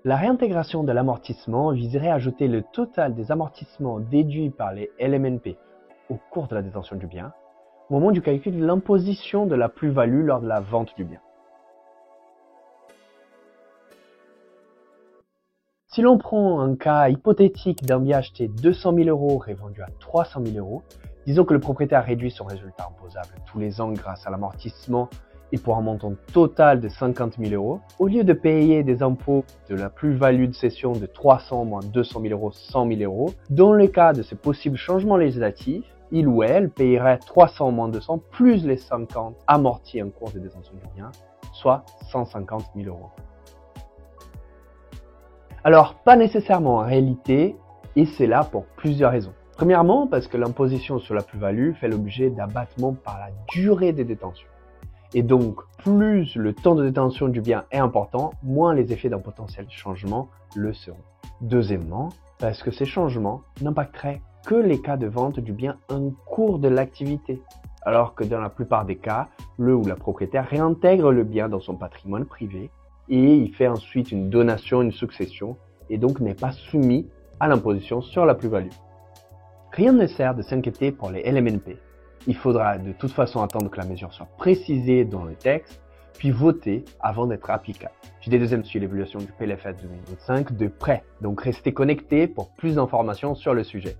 La réintégration de l'amortissement viserait à ajouter le total des amortissements déduits par les LMNP au cours de la détention du bien, au moment du calcul de l'imposition de la plus-value lors de la vente du bien. Si l'on prend un cas hypothétique d'un bien acheté 200 000 € et vendu à 300 000 €, disons que le propriétaire réduit son résultat imposable tous les ans grâce à l'amortissement et pour un montant total de 50 000 €, au lieu de payer des impôts de la plus-value de cession de 300 moins 200 000 €, 100 000 €, dans le cas de ces possibles changements législatifs, il ou elle payerait 300 moins 200 plus les 50 amortis en cours de détention du bien, soit 150 000 €. Alors, pas nécessairement en réalité, et c'est là pour plusieurs raisons. Premièrement, parce que l'imposition sur la plus-value fait l'objet d'abattement par la durée des détentions. Et donc, plus le temps de détention du bien est important, moins les effets d'un potentiel changement le seront. Deuxièmement, parce que ces changements n'impacteraient que les cas de vente du bien en cours de l'activité, alors que dans la plupart des cas, le ou la propriétaire réintègre le bien dans son patrimoine privé et il fait ensuite une donation, une succession, et donc n'est pas soumis à l'imposition sur la plus-value. Rien ne sert de s'inquiéter pour les LMNP. Il faudra de toute façon attendre que la mesure soit précisée dans le texte, puis votée avant d'être applicable. JD2M suit l'évaluation du PLFSS 2025 de près, donc restez connectés pour plus d'informations sur le sujet.